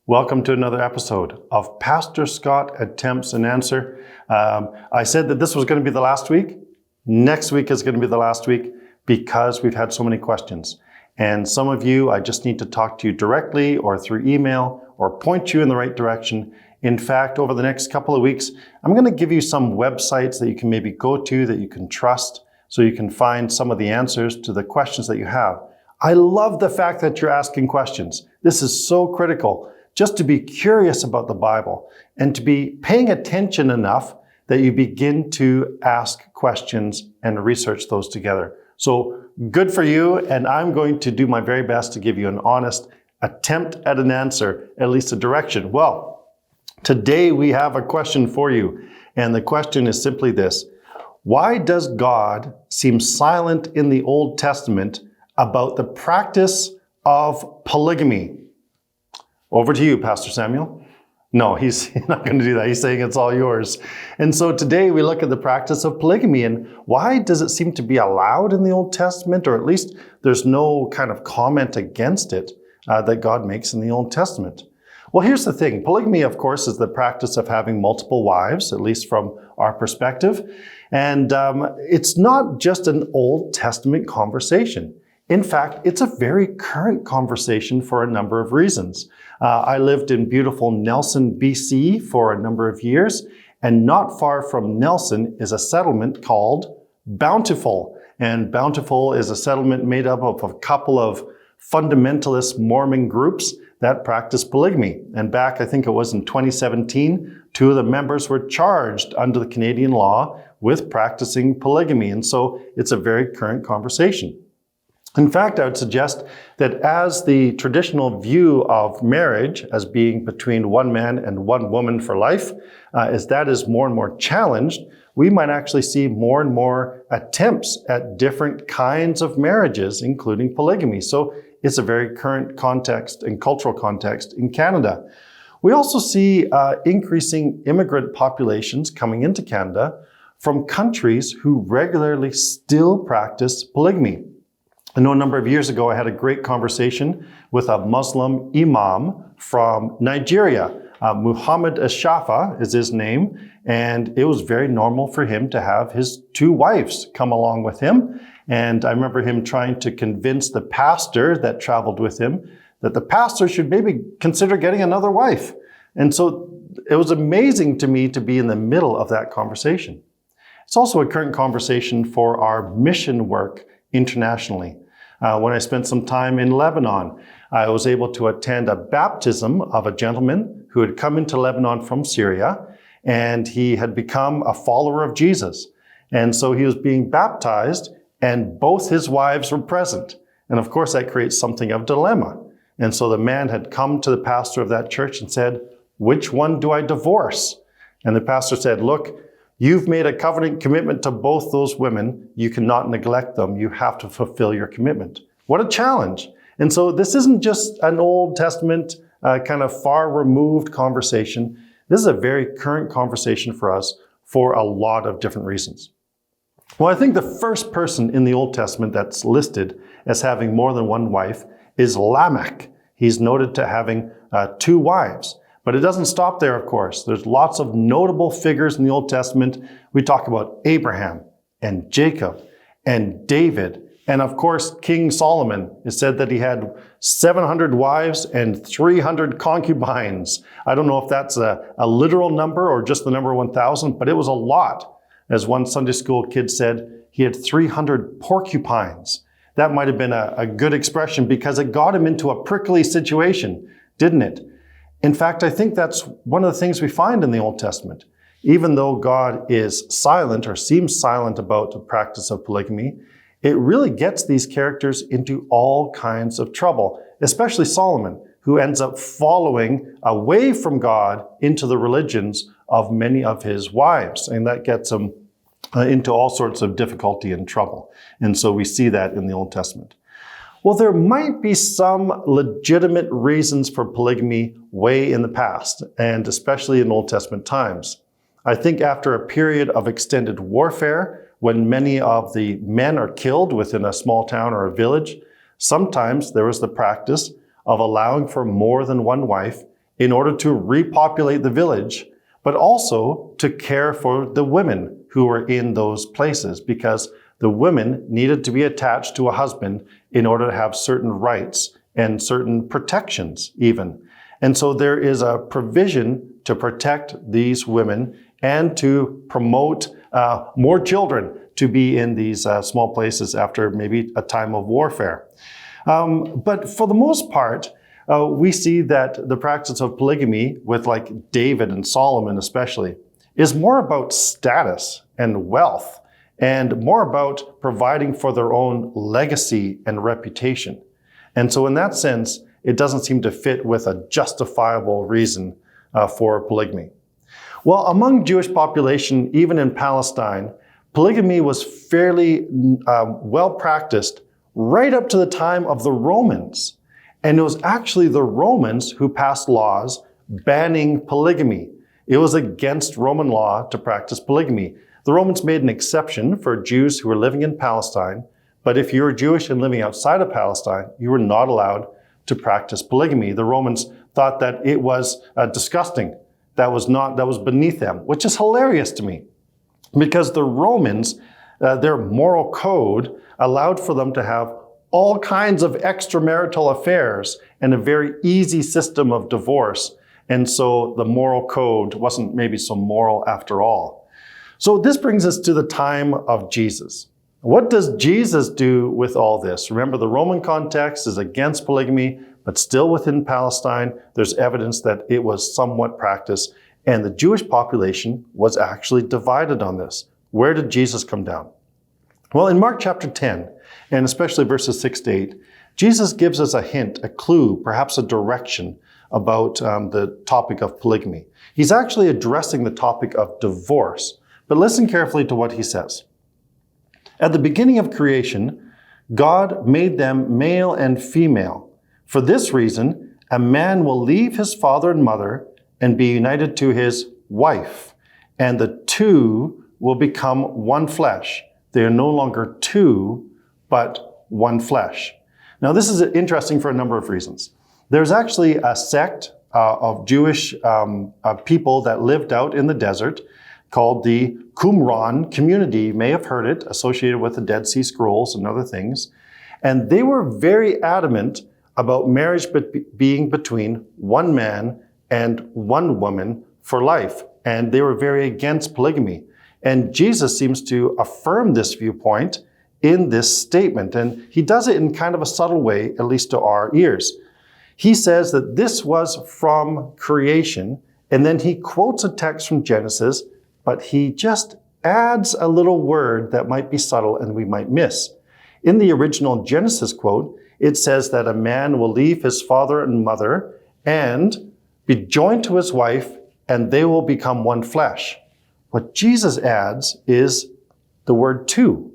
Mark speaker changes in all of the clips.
Speaker 1: Welcome to another episode of Pastor Scott Attempts an Answer. I said that this was going to be the last week. Next week is going to be the last week because we've had so many questions. And some of you, I just need to talk to you directly or through email or point you in the right direction. In fact, over the next couple of weeks, I'm going to give you some websites that you can maybe go to that you can trust so you can find some of the answers to the questions that you have. I love the fact that you're asking questions. This is so critical. Just to be curious about the Bible and to be paying attention enough that you begin to ask questions and research those together. So good for you, and I'm going to do my very best to give you an honest attempt at an answer, at least a direction. Well, today we have a question for you, and the question is simply this: why does God seem silent in the Old Testament about the practice of polygamy? Over to you, Pastor Samuel. No, he's not going to do that. He's saying it's all yours. And so today we look at the practice of polygamy and why does it seem to be allowed in the Old Testament, or at least there's no kind of comment against it that God makes in the Old Testament. Well, here's the thing. Polygamy, of course, is the practice of having multiple wives, at least from our perspective. And it's not just an Old Testament conversation. In fact, it's a very current conversation for a number of reasons. I lived in beautiful Nelson, BC for a number of years, and not far from Nelson is a settlement called Bountiful. And Bountiful is a settlement made up of a couple of fundamentalist Mormon groups that practice polygamy. And back, I think it was in 2017, two of the members were charged under the Canadian law with practicing polygamy. And so it's a very current conversation. In fact, I would suggest that as the traditional view of marriage as being between one man and one woman for life, as that is more and more challenged, we might actually see more and more attempts at different kinds of marriages, including polygamy. So it's a very current context and cultural context in Canada. We also see increasing immigrant populations coming into Canada from countries who regularly still practice polygamy. I know a number of years ago, I had a great conversation with a Muslim imam from Nigeria. Muhammad Ashafa is his name, and it was very normal for him to have his two wives come along with him. And I remember him trying to convince the pastor that traveled with him that the pastor should maybe consider getting another wife. And so it was amazing to me to be in the middle of that conversation. It's also a current conversation for our mission work internationally. When I spent some time in Lebanon, I was able to attend a baptism of a gentleman who had come into Lebanon from Syria, and he had become a follower of Jesus. And so he was being baptized, and both his wives were present. And of course, that creates something of a dilemma. And so the man had come to the pastor of that church and said, "Which one do I divorce?" And the pastor said, "Look, you've made a covenant commitment to both those women. You cannot neglect them. You have to fulfill your commitment." What a challenge. And so this isn't just an Old Testament kind of far removed conversation. This is a very current conversation for us for a lot of different reasons. Well, I think the first person in the Old Testament that's listed as having more than one wife is Lamech. He's noted to having two wives. But it doesn't stop there, of course. There's lots of notable figures in the Old Testament. We talk about Abraham and Jacob and David. And of course, King Solomon. It said that he had 700 wives and 300 concubines. I don't know if that's a literal number or just the number 1,000, but it was a lot. As one Sunday school kid said, he had 300 porcupines. That might have been a good expression because it got him into a prickly situation, didn't it? In fact, I think that's one of the things we find in the Old Testament. Even though God is silent or seems silent about the practice of polygamy, it really gets these characters into all kinds of trouble, especially Solomon, who ends up following away from God into the religions of many of his wives. And that gets him into all sorts of difficulty and trouble. And so we see that in the Old Testament. Well, there might be some legitimate reasons for polygamy way in the past, and especially in Old Testament times. I think after a period of extended warfare, when many of the men are killed within a small town or a village, sometimes there was the practice of allowing for more than one wife in order to repopulate the village, but also to care for the women who were in those places, because the women needed to be attached to a husband in order to have certain rights and certain protections even. And so there is a provision to protect these women and to promote more children to be in these small places after maybe a time of warfare. But for the most part, we see that the practice of polygamy with like David and Solomon especially is more about status and wealth and more about providing for their own legacy and reputation. And so in that sense, it doesn't seem to fit with a justifiable reason for polygamy. Well, among Jewish population, even in Palestine, polygamy was fairly well practiced right up to the time of the Romans. And it was actually the Romans who passed laws banning polygamy. It was against Roman law to practice polygamy. The Romans made an exception for Jews who were living in Palestine, but if you were Jewish and living outside of Palestine, you were not allowed to practice polygamy. The Romans thought that it was disgusting. That was beneath them, which is hilarious to me, because the Romans, their moral code allowed for them to have all kinds of extramarital affairs and a very easy system of divorce. And so the moral code wasn't maybe so moral after all. So this brings us to the time of Jesus. What does Jesus do with all this? Remember, the Roman context is against polygamy, but still within Palestine, there's evidence that it was somewhat practiced, and the Jewish population was actually divided on this. Where did Jesus come down? Well, in Mark chapter 10, and especially verses 6 to 8, Jesus gives us a hint, a clue, perhaps a direction about the topic of polygamy. He's actually addressing the topic of divorce, but listen carefully to what he says. At the beginning of creation, God made them male and female. For this reason, a man will leave his father and mother and be united to his wife, and the two will become one flesh. They are no longer two, but one flesh. Now, this is interesting for a number of reasons. There's actually a sect of Jewish people that lived out in the desert called the Qumran community. You may have heard it, associated with the Dead Sea Scrolls and other things. And they were very adamant about marriage being between one man and one woman for life. And they were very against polygamy. And Jesus seems to affirm this viewpoint in this statement. And he does it in kind of a subtle way, at least to our ears. He says that this was from creation, and then he quotes a text from Genesis, but he just adds a little word that might be subtle and we might miss. In the original Genesis quote, it says that a man will leave his father and mother and be joined to his wife, and they will become one flesh. What Jesus adds is the word two.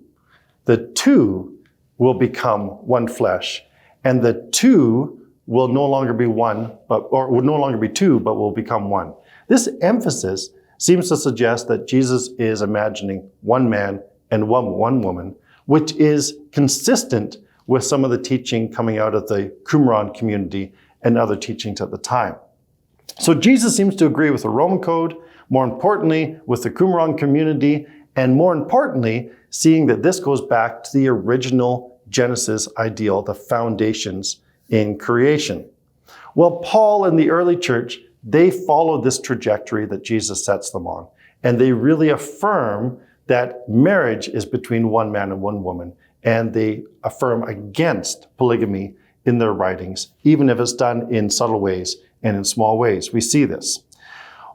Speaker 1: The two will become one flesh, and the two will no longer be one, or will no longer be two, but will become one. This emphasis seems to suggest that Jesus is imagining one man and one woman, which is consistent with some of the teaching coming out of the Qumran community and other teachings at the time. So Jesus seems to agree with the Roman code, more importantly, with the Qumran community, and more importantly, seeing that this goes back to the original Genesis ideal, the foundations in creation. Well, Paul and the early church, they follow this trajectory that Jesus sets them on. And they really affirm that marriage is between one man and one woman. And they affirm against polygamy in their writings, even if it's done in subtle ways and in small ways. We see this.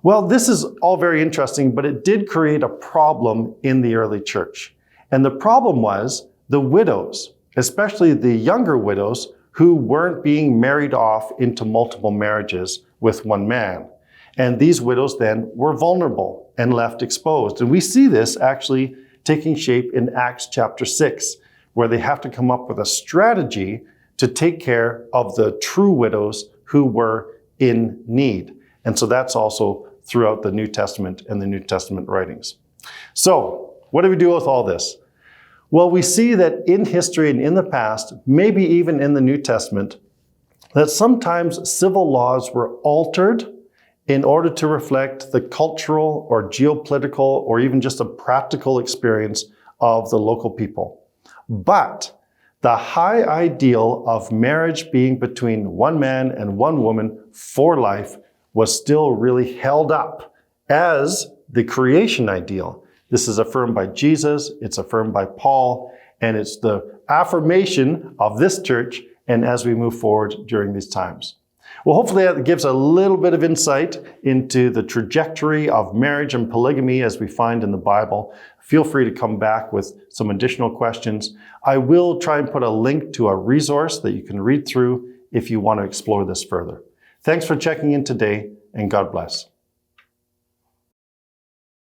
Speaker 1: Well, this is all very interesting, but it did create a problem in the early church. And the problem was the widows, especially the younger widows, who weren't being married off into multiple marriages with one man. And these widows then were vulnerable and left exposed. And we see this actually taking shape in Acts chapter 6, where they have to come up with a strategy to take care of the true widows who were in need. And so that's also throughout the New Testament and the New Testament writings. So what do we do with all this? Well, we see that in history and in the past, maybe even in the New Testament, that sometimes civil laws were altered in order to reflect the cultural or geopolitical or even just a practical experience of the local people. But the high ideal of marriage being between one man and one woman for life was still really held up as the creation ideal. This is affirmed by Jesus, it's affirmed by Paul, and it's the affirmation of this church and as we move forward during these times. Well, hopefully that gives a little bit of insight into the trajectory of marriage and polygamy as we find in the Bible. Feel free to come back with some additional questions. I will try and put a link to a resource that you can read through if you want to explore this further. Thanks for checking in today, and God bless.